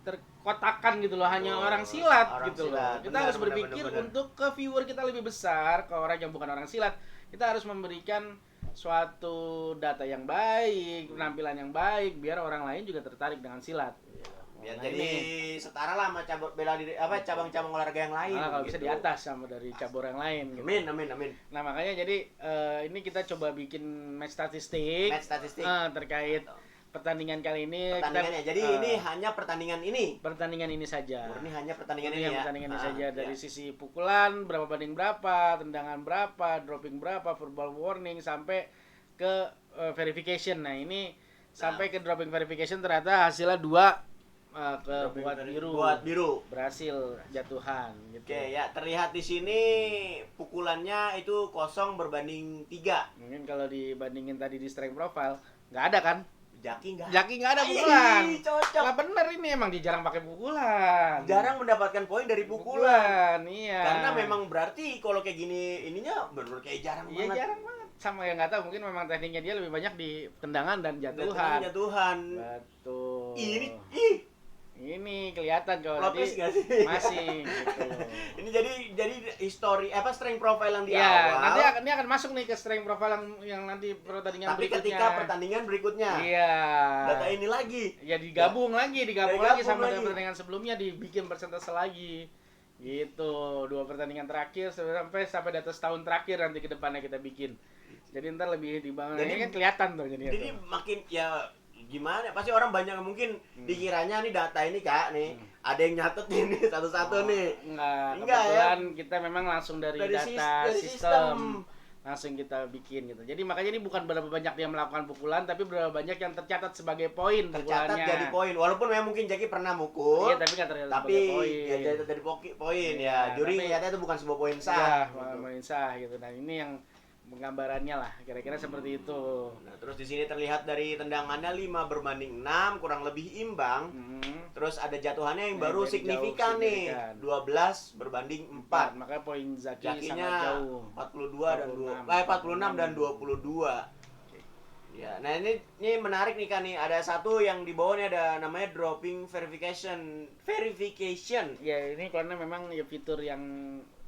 [SPEAKER 2] terkotakan gitu loh, hanya orang silat
[SPEAKER 1] orang
[SPEAKER 2] gitu
[SPEAKER 1] silat.
[SPEAKER 2] loh. Kita
[SPEAKER 1] Benar,
[SPEAKER 2] harus
[SPEAKER 1] benar,
[SPEAKER 2] berpikir
[SPEAKER 1] benar, benar.
[SPEAKER 2] untuk ke viewer kita lebih besar, ke orang yang bukan orang silat. Kita harus memberikan suatu data yang baik, penampilan yang baik, biar orang lain juga tertarik dengan silat.
[SPEAKER 1] Biar
[SPEAKER 2] Nah,
[SPEAKER 1] jadi
[SPEAKER 2] ini.
[SPEAKER 1] setara lah sama bela diri apa cabang-cabang olahraga yang lain.
[SPEAKER 2] Malah kalau bisa
[SPEAKER 1] gitu.
[SPEAKER 2] di atas sama dari cabur yang lain. Gitu.
[SPEAKER 1] Amin, amin, amin.
[SPEAKER 2] Nah makanya jadi ini kita coba bikin match statistik,
[SPEAKER 1] Match statistik.
[SPEAKER 2] terkait pertandingan kali ini.
[SPEAKER 1] Pertandingannya.
[SPEAKER 2] Kita,
[SPEAKER 1] Jadi ini hanya pertandingan ini.
[SPEAKER 2] pertandingan ini saja.
[SPEAKER 1] Murni hanya pertandingan
[SPEAKER 2] Murni
[SPEAKER 1] ini ya.
[SPEAKER 2] pertandingan ini saja dari
[SPEAKER 1] iya.
[SPEAKER 2] sisi pukulan berapa banding berapa, tendangan berapa, dropping berapa, verbal warning sampai ke verification. Nah ini sampai ke dropping verification ternyata hasilnya 2 buat biru.
[SPEAKER 1] Buat biru.
[SPEAKER 2] Berhasil jatuhan gitu.
[SPEAKER 1] Oke, ya terlihat di sini pukulannya itu 0 berbanding 3.
[SPEAKER 2] Mungkin kalau dibandingin tadi di strength profile nggak ada kan? Jaki nggak ada pukulan.
[SPEAKER 1] Ih, cocok.
[SPEAKER 2] Lah bener ini emang dia jarang pakai pukulan.
[SPEAKER 1] Jarang mendapatkan poin dari pukulan.
[SPEAKER 2] Iya.
[SPEAKER 1] Karena memang berarti kalau kayak gini ininya benar kayak jarang
[SPEAKER 2] Iya
[SPEAKER 1] banget.
[SPEAKER 2] jarang banget. Sama yang nggak tahu mungkin memang tekniknya dia lebih banyak di tendangan dan jatuhan.
[SPEAKER 1] Jatuhan.
[SPEAKER 2] Betul. Ini kelihatan kalau
[SPEAKER 1] Lopez
[SPEAKER 2] tadi
[SPEAKER 1] nggak sih?
[SPEAKER 2] masih gitu.
[SPEAKER 1] Ini jadi history strength profile yang di
[SPEAKER 2] Iya,
[SPEAKER 1] awal.
[SPEAKER 2] nanti ini akan masuk nih ke strength profile yang nanti pertandingan
[SPEAKER 1] Tapi
[SPEAKER 2] berikutnya.
[SPEAKER 1] ketika pertandingan berikutnya,
[SPEAKER 2] Iya.
[SPEAKER 1] data ini lagi.
[SPEAKER 2] Ya digabung lagi
[SPEAKER 1] Digabung
[SPEAKER 2] sama
[SPEAKER 1] lagi.
[SPEAKER 2] pertandingan sebelumnya dibikin persentase lagi. Gitu, 2 pertandingan terakhir sampai data setahun terakhir nanti ke depannya kita bikin. Jadi ntar lebih dibangun.
[SPEAKER 1] Jadi-
[SPEAKER 2] Ini kan kelihatan tuh jadinya.
[SPEAKER 1] Jadi makin ya gimana? Pasti orang banyak yang mungkin dikiranya nih data ini Kak nih. Ada yang nyatet nih satu-satu nih.
[SPEAKER 2] Enggak,
[SPEAKER 1] Enggak,
[SPEAKER 2] kebetulan kita memang langsung dari data
[SPEAKER 1] dari
[SPEAKER 2] sistem langsung kita bikin gitu. Jadi makanya ini bukan berapa banyak dia melakukan pukulan, tapi berapa banyak yang tercatat sebagai poin
[SPEAKER 1] Tercatat
[SPEAKER 2] pukulannya.
[SPEAKER 1] jadi poin. Walaupun memang mungkin Jackie pernah mukul.
[SPEAKER 2] Iya, tapi nggak tercatat
[SPEAKER 1] Tapi
[SPEAKER 2] sebagai poin.
[SPEAKER 1] ya jadi dari poin
[SPEAKER 2] Iya,
[SPEAKER 1] ya. Juri
[SPEAKER 2] tapi-
[SPEAKER 1] ngeliatnya itu bukan sebuah poin
[SPEAKER 2] Iya,
[SPEAKER 1] sah.
[SPEAKER 2] poin sah gitu. Dan ini yang penggambarannya lah, kira-kira seperti itu.
[SPEAKER 1] Nah, terus di sini terlihat dari tendangannya 5/6 kurang lebih imbang. Terus ada jatuhannya yang
[SPEAKER 2] Yang
[SPEAKER 1] baru
[SPEAKER 2] jadi
[SPEAKER 1] signifikan
[SPEAKER 2] jauh,
[SPEAKER 1] nih.
[SPEAKER 2] signifikan.
[SPEAKER 1] 12/4.
[SPEAKER 2] Makanya poin Zaki sangat
[SPEAKER 1] Jakinya
[SPEAKER 2] jauh.
[SPEAKER 1] 46 dan 22. Ya, nah ini menarik nih kan nih. Ada satu yang di bawah nih ada namanya dropping verification.
[SPEAKER 2] Ya ini karena memang ya fitur yang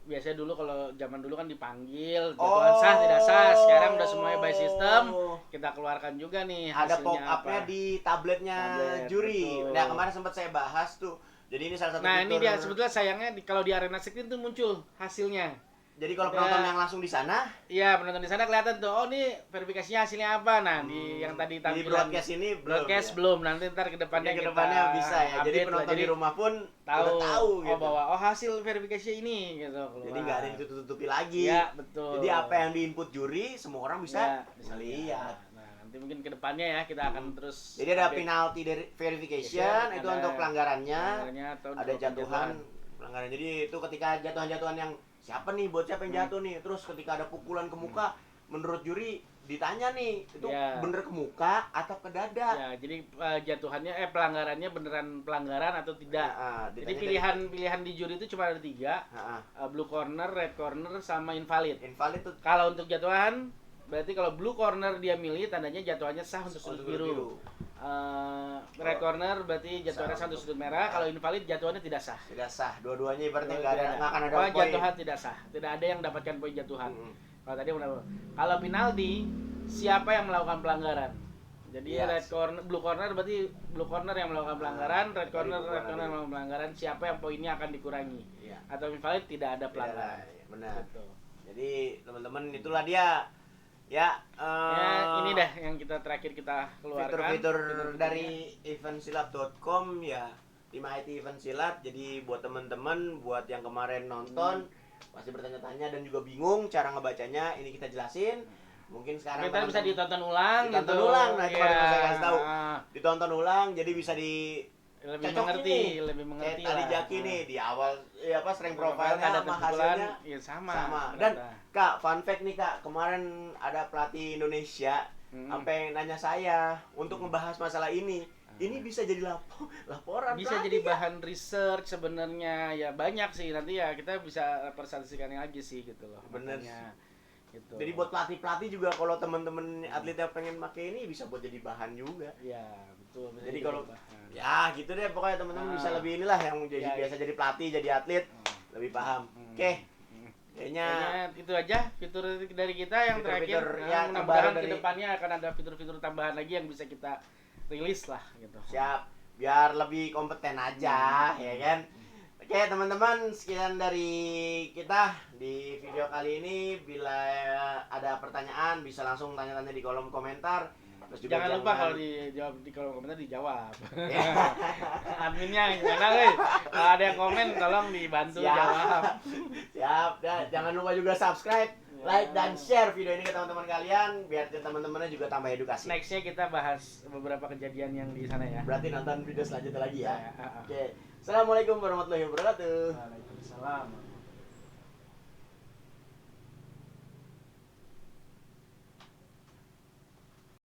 [SPEAKER 2] biasanya dulu kalau zaman dulu kan dipanggil jatuhan sah tidak sah, sekarang udah semuanya by system, kita keluarkan juga nih
[SPEAKER 1] Ada
[SPEAKER 2] hasilnya
[SPEAKER 1] pop-up-nya
[SPEAKER 2] apa.
[SPEAKER 1] di tabletnya
[SPEAKER 2] Tablet,
[SPEAKER 1] juri.
[SPEAKER 2] betul.
[SPEAKER 1] Nah, kemarin sempat saya bahas tuh. Jadi ini salah satu
[SPEAKER 2] Nah ini
[SPEAKER 1] fitur.
[SPEAKER 2] dia sebetulnya sayangnya kalau di arena screen tuh muncul hasilnya.
[SPEAKER 1] Jadi kalau
[SPEAKER 2] Ya.
[SPEAKER 1] penonton yang langsung di sana,
[SPEAKER 2] Iya penonton di sana kelihatan tuh, oh nih verifikasinya hasilnya apa. Nah di yang tadi
[SPEAKER 1] di
[SPEAKER 2] tampilan
[SPEAKER 1] broadcast ini
[SPEAKER 2] broadcast
[SPEAKER 1] ya.
[SPEAKER 2] belum, nanti ntar ke depannya
[SPEAKER 1] Jadi ke depannya bisa ya. Jadi
[SPEAKER 2] update lah.
[SPEAKER 1] penonton
[SPEAKER 2] Jadi
[SPEAKER 1] di rumah pun
[SPEAKER 2] tahu,
[SPEAKER 1] udah tahu
[SPEAKER 2] oh
[SPEAKER 1] gitu.
[SPEAKER 2] bahwa oh hasil verifikasi ini gitu keluar.
[SPEAKER 1] Jadi nggak ada yang ditutup-tutupi lagi.
[SPEAKER 2] Iya betul.
[SPEAKER 1] Jadi apa yang diinput juri semua orang bisa
[SPEAKER 2] Ya,
[SPEAKER 1] bisa lihat.
[SPEAKER 2] Nah, nanti mungkin ke depannya ya kita akan terus
[SPEAKER 1] Jadi ada
[SPEAKER 2] update
[SPEAKER 1] penalty dari verification itu
[SPEAKER 2] ada
[SPEAKER 1] untuk pelanggarannya.
[SPEAKER 2] pelanggarannya atau
[SPEAKER 1] Ada jatuhan pelanggaran. Jadi itu ketika jatuhan-jatuhan yang siapa nih buat siapa yang jatuh nih. Terus ketika ada pukulan ke muka menurut juri ditanya nih itu
[SPEAKER 2] Ya.
[SPEAKER 1] bener ke muka atau ke dada.
[SPEAKER 2] Ya, jadi jatuhannya pelanggarannya beneran pelanggaran atau tidak. Jadi pilihan di juri itu cuma ada 3, blue corner, red corner, sama invalid.
[SPEAKER 1] Invalid tuh
[SPEAKER 2] Kalau untuk jatuhan, berarti kalau blue corner dia milih, tandanya jatuhannya sah untuk sudut biru. Red corner berarti jatuhannya sah untuk sudut merah. Kalau invalid jatuhannya tidak sah.
[SPEAKER 1] tidak sah. Dua-duanya ibaratnya
[SPEAKER 2] Tidak
[SPEAKER 1] nggak akan ada
[SPEAKER 2] Pokoknya
[SPEAKER 1] poin.
[SPEAKER 2] jatuhan tidak sah. Tidak ada yang dapatkan poin jatuhan.
[SPEAKER 1] Mm-mm.
[SPEAKER 2] Kalau tadi benar. Kalau penalti, siapa yang melakukan pelanggaran? Jadi
[SPEAKER 1] Yes.
[SPEAKER 2] blue corner berarti blue corner yang melakukan pelanggaran, red corner
[SPEAKER 1] Tadi
[SPEAKER 2] yang melakukan pelanggaran, siapa yang poinnya akan dikurangi.
[SPEAKER 1] Iya.
[SPEAKER 2] Atau invalid tidak ada pelanggaran.
[SPEAKER 1] Iya, benar.
[SPEAKER 2] Gitu.
[SPEAKER 1] Jadi teman-teman itulah dia ya
[SPEAKER 2] Ya, ini dah yang kita terakhir kita keluarkan.
[SPEAKER 1] fitur-fitur
[SPEAKER 2] Fitur-fiturnya.
[SPEAKER 1] dari eventsilap.com ya, tim IT Event Silat. Jadi buat teman-teman buat yang kemarin nonton pasti bertanya-tanya dan juga bingung cara ngebacanya, ini kita jelasin. Mungkin sekarang
[SPEAKER 2] kita bisa
[SPEAKER 1] teman-teman
[SPEAKER 2] ditonton ulang
[SPEAKER 1] ditonton
[SPEAKER 2] gitu.
[SPEAKER 1] ulang. Nah, itu baru
[SPEAKER 2] Iya.
[SPEAKER 1] saya kasih tahu. ditonton ulang jadi bisa di
[SPEAKER 2] Lebih
[SPEAKER 1] Cocok
[SPEAKER 2] mengerti,
[SPEAKER 1] ini.
[SPEAKER 2] lebih mengerti
[SPEAKER 1] tadi
[SPEAKER 2] lah.
[SPEAKER 1] Jaki nih di awal strength profile-nya
[SPEAKER 2] ada
[SPEAKER 1] sama
[SPEAKER 2] pukulan,
[SPEAKER 1] hasilnya
[SPEAKER 2] ya sama.
[SPEAKER 1] sama.
[SPEAKER 2] ternyata.
[SPEAKER 1] Dan Kak, fun fact nih Kak, kemarin ada pelatih Indonesia sampai nanya saya untuk ngebahas masalah ini. Ini bisa jadi laporan
[SPEAKER 2] bisa
[SPEAKER 1] pelatih,
[SPEAKER 2] jadi
[SPEAKER 1] Kak.
[SPEAKER 2] bahan research sebenarnya, ya banyak sih, nanti ya kita bisa representasikan lagi sih gitu loh.
[SPEAKER 1] Bener.
[SPEAKER 2] Makanya, gitu.
[SPEAKER 1] Jadi buat pelatih-pelatih juga kalau teman-teman atlet yang pengen pakai ini bisa buat jadi bahan juga.
[SPEAKER 2] ya betul. bisa
[SPEAKER 1] Jadi
[SPEAKER 2] jadi
[SPEAKER 1] kalau-
[SPEAKER 2] bahan.
[SPEAKER 1] Ya, gitu deh pokoknya teman-teman bisa lebih inilah yang jadi
[SPEAKER 2] Ya,
[SPEAKER 1] biasa jadi pelatih, jadi atlet, lebih paham. Oke. Kayaknya
[SPEAKER 2] Kayaknya itu aja fitur dari kita yang
[SPEAKER 1] Fitur-fitur,
[SPEAKER 2] terakhir.
[SPEAKER 1] ya,
[SPEAKER 2] Mudah-mudahan
[SPEAKER 1] terbaru dari-
[SPEAKER 2] kedepannya akan ada fitur-fitur tambahan lagi yang bisa kita rilis lah gitu.
[SPEAKER 1] siap, biar lebih kompeten aja, ya kan? Oke teman-teman, sekian dari kita di video kali ini. Bila ada pertanyaan bisa langsung tanya-tanya di kolom komentar. Terus juga
[SPEAKER 2] Jangan lupa kalau dijawab di kolom komentar dijawab.
[SPEAKER 1] Ya.
[SPEAKER 2] Adminnya gimana guys? Kalau ada yang komen tolong dibantu
[SPEAKER 1] Siap.
[SPEAKER 2] jawab.
[SPEAKER 1] Siap, dan jangan lupa juga subscribe, like dan share video ini ke teman-teman kalian biar teman-temannya juga tambah edukasi.
[SPEAKER 2] Nextnya kita bahas beberapa kejadian yang di sana ya.
[SPEAKER 1] Berarti nonton video selanjutnya lagi ya.
[SPEAKER 2] Ya,
[SPEAKER 1] Oke. Assalamualaikum warahmatullahi wabarakatuh.
[SPEAKER 2] Waalaikumsalam.